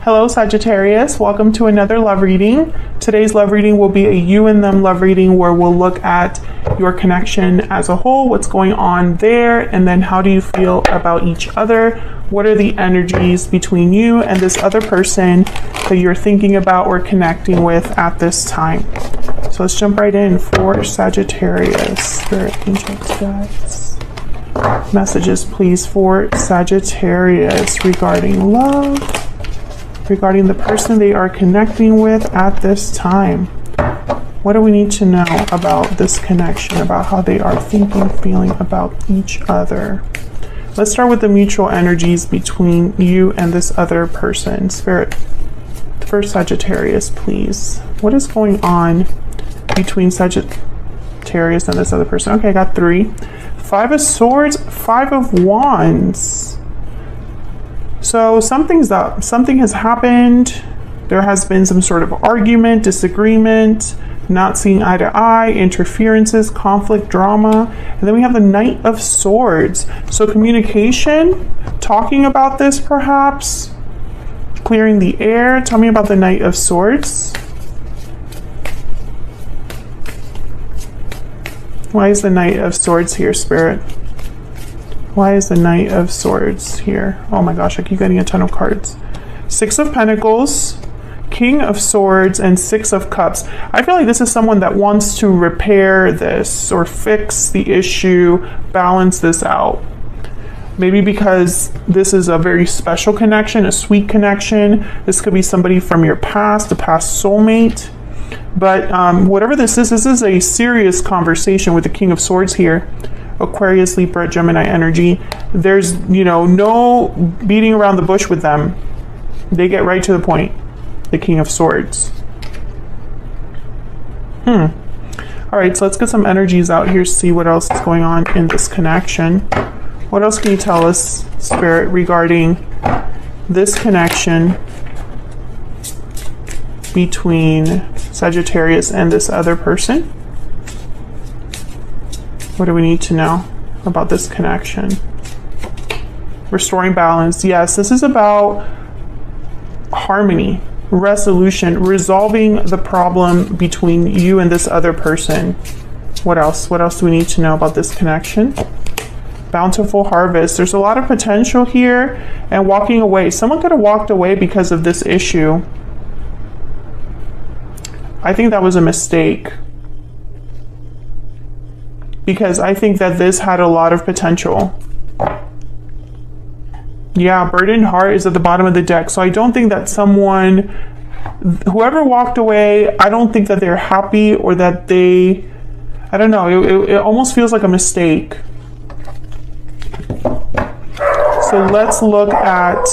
Hello Sagittarius, welcome to another love reading. Today's love reading will be a you and them love reading where we'll look at your connection as a whole, what's going on there, and then how do you feel about each other? What are the energies between you and this other person that you're thinking about or connecting with at this time? So let's jump right in for Sagittarius. Spirit, angels, guides. Messages please for Sagittarius regarding love, regarding the person they are connecting with at this time. What do we need to know about this connection, about how they are thinking, feeling about each other? Let's start with the mutual energies between you and this other person. Spirit, for Sagittarius, please. What is going on between Sagittarius and this other person? Okay, I got 3. 5 of Swords, 5 of Wands. So something's up. Something has happened. There has been some sort of argument, disagreement, not seeing eye to eye, interferences, conflict, drama. And then we have the Knight of Swords. So communication, talking about this perhaps, clearing the air. Tell me about the Knight of Swords. Why is the Knight of Swords here, Spirit? Why is the Knight of Swords here? Oh my gosh, I keep getting a ton of cards. 6 of Pentacles, King of Swords, and 6 of Cups. I feel like this is someone that wants to repair this or fix the issue, balance this out. Maybe because this is a very special connection, a sweet connection. This could be somebody from your past, a past soulmate. But whatever this is a serious conversation with the King of Swords here. Aquarius, Libra, Gemini energy. There's, no beating around the bush with them. They get right to the point. The King of Swords. All right, so let's get some energies out here, see what else is going on in this connection. What else can you tell us, Spirit, regarding this connection between Sagittarius and this other person? What do we need to know about this connection? Restoring balance. Yes, this is about harmony, resolution, resolving the problem between you and this other person. What else? What else do we need to know about this connection? Bountiful harvest. There's a lot of potential here, and walking away. Someone could have walked away because of this issue. I think that was a mistake, because I think that this had a lot of potential. Yeah, burdened heart is at the bottom of the deck. So I don't think that whoever walked away, I don't think that they're happy or that I don't know, it almost feels like a mistake. So let's look at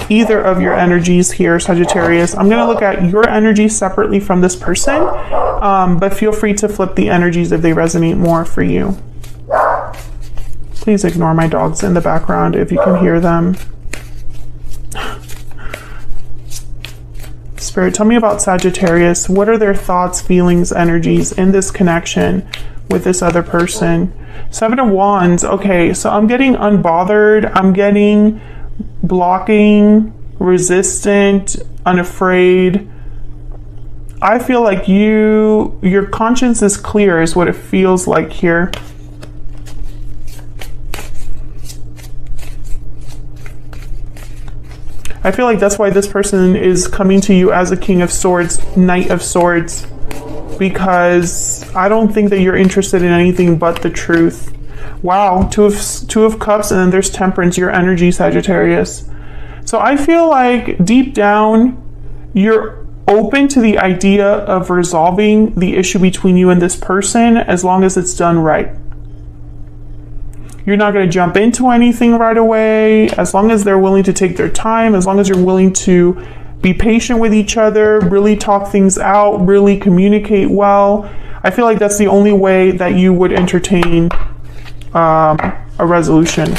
either of your energies here, Sagittarius. I'm going to look at your energy separately from this person, but feel free to flip the energies if they resonate more for you. Please ignore my dogs in the background if you can hear them. Spirit, tell me about Sagittarius. What are their thoughts, feelings, energies in this connection with this other person? 7 of Wands. Okay, so I'm getting unbothered. I'm getting blocking, resistant, unafraid. I feel like your conscience is clear is what it feels like here. I feel like that's why this person is coming to you as a King of Swords, Knight of Swords, because I don't think that you're interested in anything but the truth. Wow, two of Cups, and then there's Temperance, your energy, Sagittarius. So I feel like deep down, you're open to the idea of resolving the issue between you and this person as long as it's done right. You're not going to jump into anything right away, as long as they're willing to take their time, as long as you're willing to be patient with each other, really talk things out, really communicate well. I feel like that's the only way that you would entertain a resolution.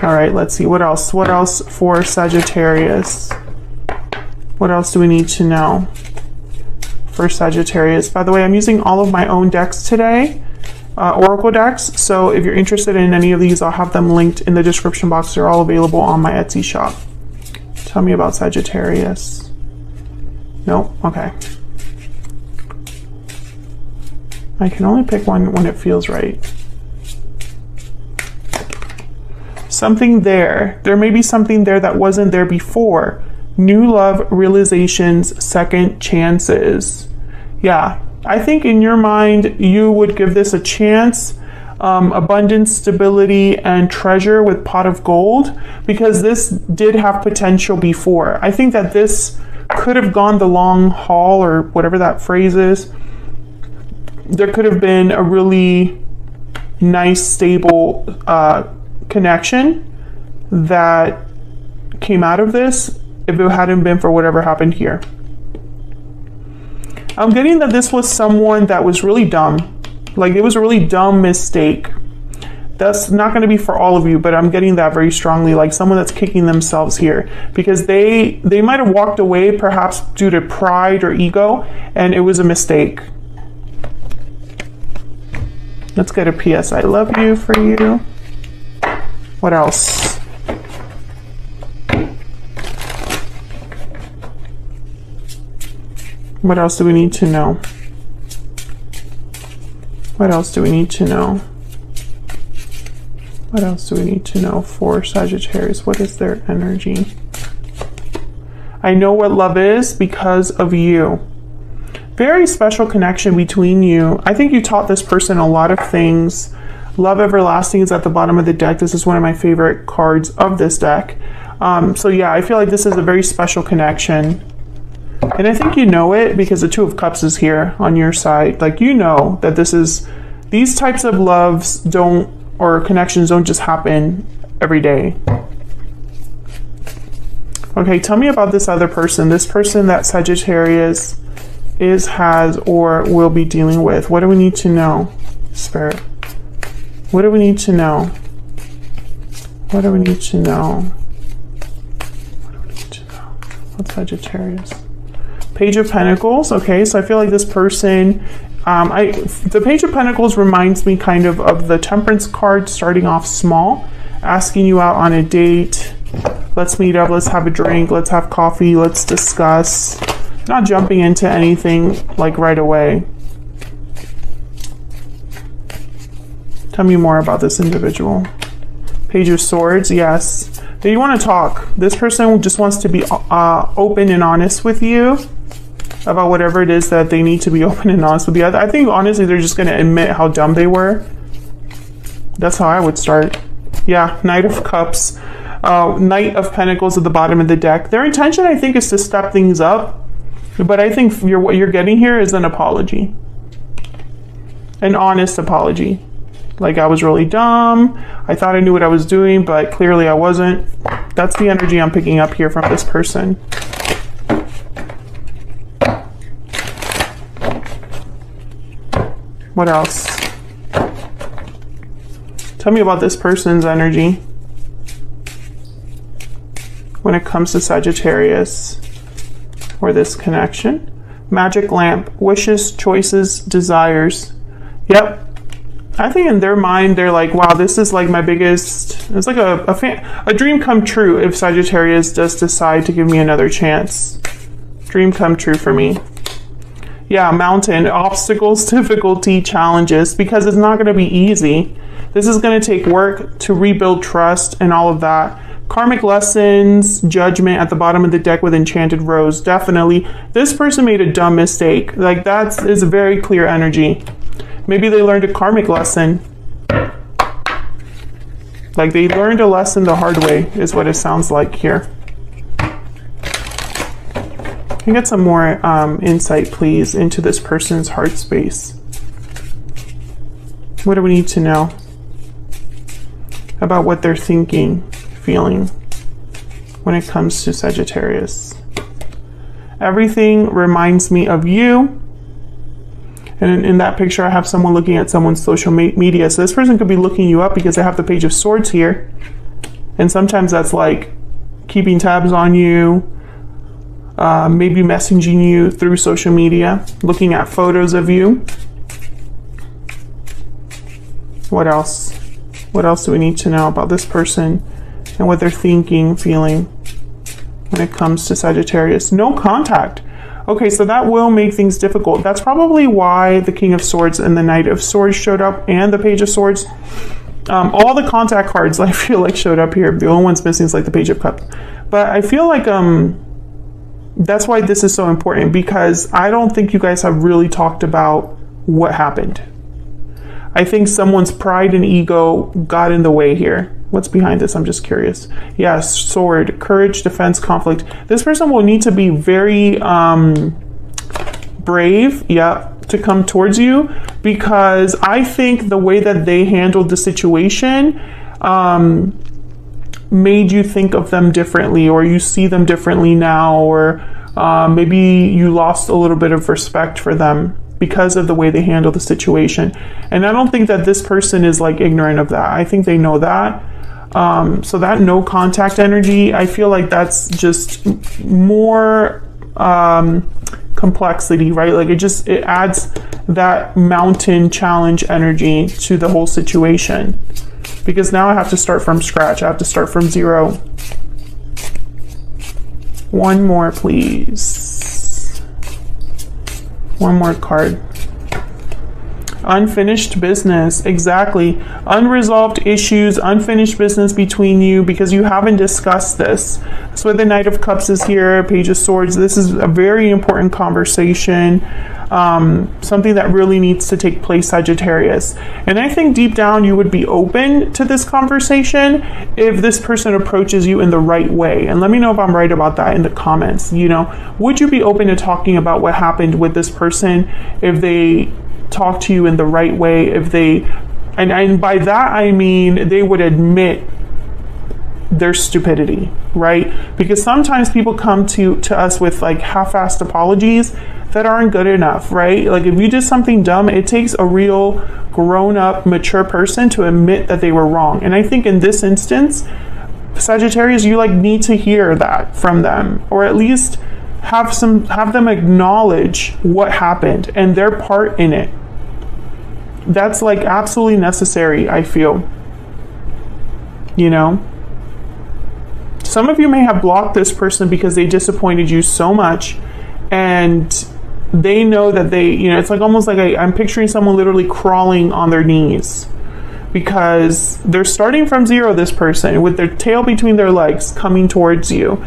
All right, let's see. What else? What else for Sagittarius? What else do we need to know for Sagittarius? By the way, I'm using all of my own decks today. oracle decks. So if you're interested in any of these, I'll have them linked in the description box. They're all available on my Etsy shop. Tell me about Sagittarius. Nope. Okay. I can only pick one when it feels right. Something there. There may be something there that wasn't there before. New love, realizations, second chances. Yeah, I think in your mind, you would give this a chance. Abundance, stability, and treasure with pot of gold, because this did have potential before. I think that this could have gone the long haul, or whatever that phrase is. There could have been a really nice, stable connection that came out of this if it hadn't been for whatever happened here. I'm getting that this was someone that was really dumb. Like, it was a really dumb mistake. That's not going to be for all of you, but I'm getting that very strongly, like someone that's kicking themselves here because they might have walked away perhaps due to pride or ego, and it was a mistake. Let's get a PS I love you for you. What else? What else do we need to know? What else do we need to know? What else do we need to know for Sagittarius? What is their energy? I know what love is because of you. Very special connection between you. I think you taught this person a lot of things. Love Everlasting is at the bottom of the deck. This is one of my favorite cards of this deck. So yeah, I feel like this is a very special connection. And I think you know it because the Two of Cups is here on your side. Like, you know that these types of loves or connections don't just happen every day. Okay, tell me about this other person. This person that Sagittarius has, or will be dealing with. What do we need to know, Spirit? What do we need to know? What do we need to know? What do we need to know? What's Sagittarius? Page of Pentacles. Okay, so I feel like this person, the Page of Pentacles reminds me kind of the Temperance card, starting off small, asking you out on a date. Let's meet up, let's have a drink, let's have coffee, let's discuss. Not jumping into anything like right away. Tell me more about this individual. Page of Swords, yes. You want to talk. This person just wants to be open and honest with you about whatever it is that they need to be open and honest with you. I think honestly they're just going to admit how dumb they were. That's how I would start. Yeah, Knight of Cups. Knight of Pentacles at the bottom of the deck. Their intention, I think, is to step things up. But I think what you're getting here is an apology. An honest apology. Like, I was really dumb. I thought I knew what I was doing, but clearly I wasn't. That's the energy I'm picking up here from this person. What else? Tell me about this person's energy when it comes to Sagittarius or this connection. Magic lamp, wishes, choices, desires. Yep. I think in their mind, they're like, wow, this is like my biggest, it's like a dream come true if Sagittarius does decide to give me another chance. Dream come true for me. Yeah, mountain, obstacles, difficulty, challenges, because it's not going to be easy. This is going to take work to rebuild trust and all of that. Karmic lessons, judgment at the bottom of the deck with Enchanted Rose. Definitely. This person made a dumb mistake. Like, that is a very clear energy. Maybe they learned a karmic lesson. Like, they learned a lesson the hard way is what it sounds like here. Can I get some more insight, please, into this person's heart space? What do we need to know about what they're thinking, feeling when it comes to Sagittarius? Everything reminds me of you. And in that picture, I have someone looking at someone's social media. So this person could be looking you up because they have the Page of Swords here. And sometimes that's like keeping tabs on you, maybe messaging you through social media, looking at photos of you. What else? What else do we need to know about this person and what they're thinking, feeling when it comes to Sagittarius? No contact. Okay, so that will make things difficult. That's probably why the King of Swords and the Knight of Swords showed up, and the Page of Swords. All the contact cards I feel like showed up here. The only one's missing is like the Page of Cups. But I feel like that's why this is so important, because I don't think you guys have really talked about what happened. I think someone's pride and ego got in the way here. What's behind this? I'm just curious. Yeah, sword, courage, defense, conflict. This person will need to be very brave, yeah, to come towards you, because I think the way that they handled the situation made you think of them differently, or you see them differently now, or maybe you lost a little bit of respect for them because of the way they handle the situation. And I don't think that this person is like ignorant of that. I think they know that. So that no contact energy, I feel like that's just more complexity, right? Like it adds that mountain challenge energy to the whole situation, because now I have to start from scratch. I have to start from zero. One more, please. One more card. Unfinished business. Exactly. Unresolved issues, unfinished business between you, because you haven't discussed this. So the Knight of Cups is here, Page of Swords. This is a very important conversation, something that really needs to take place, Sagittarius. And I think deep down you would be open to this conversation if this person approaches you in the right way. And let me know if I'm right about that in the comments. You know, would you be open to talking about what happened with this person if they talk to you in the right way, if they, and by that I mean they would admit their stupidity, right? Because sometimes people come to us with like half-assed apologies that aren't good enough, right? Like if you did something dumb, it takes a real grown-up, mature person to admit that they were wrong. And I think in this instance, Sagittarius, you like need to hear that from them, or at least have them acknowledge what happened and their part in it. That's like absolutely necessary, I feel. You know, some of you may have blocked this person because they disappointed you so much, and they know that they, you know, it's like almost like I'm picturing someone literally crawling on their knees, because they're starting from zero, this person, with their tail between their legs coming towards you.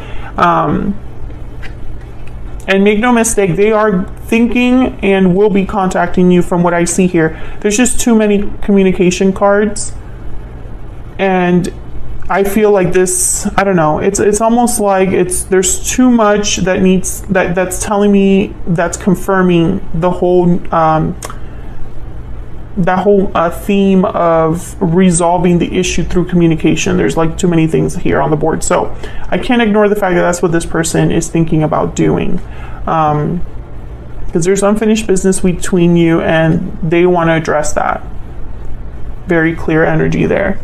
And make no mistake, they are thinking and will be contacting you from what I see here. There's just too many communication cards. And I feel like this, I don't know, it's almost like there's too much that needs, that's telling me, that's confirming the whole, that whole theme of resolving the issue through communication. There's like too many things here on the board. So I can't ignore the fact that that's what this person is thinking about doing. Because there's unfinished business between you and they want to address that. Very clear energy there.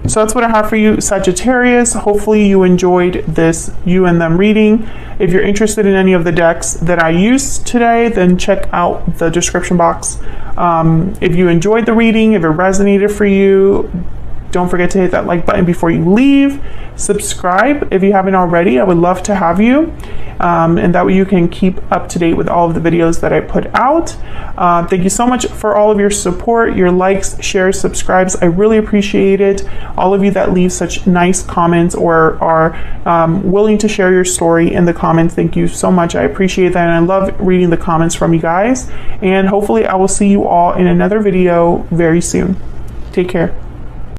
So that's what I have for you, Sagittarius. Hopefully you enjoyed this you and them reading. If you're interested in any of the decks that I used today, then check out the description box. If you enjoyed the reading, if it resonated for you, don't forget to hit that like button before you leave. Subscribe if you haven't already. I would love to have you. And that way you can keep up to date with all of the videos that I put out. Thank you so much for all of your support, your likes, shares, subscribes. I really appreciate it. All of you that leave such nice comments or are willing to share your story in the comments. Thank you so much. I appreciate that. And I love reading the comments from you guys. And hopefully I will see you all in another video very soon. Take care.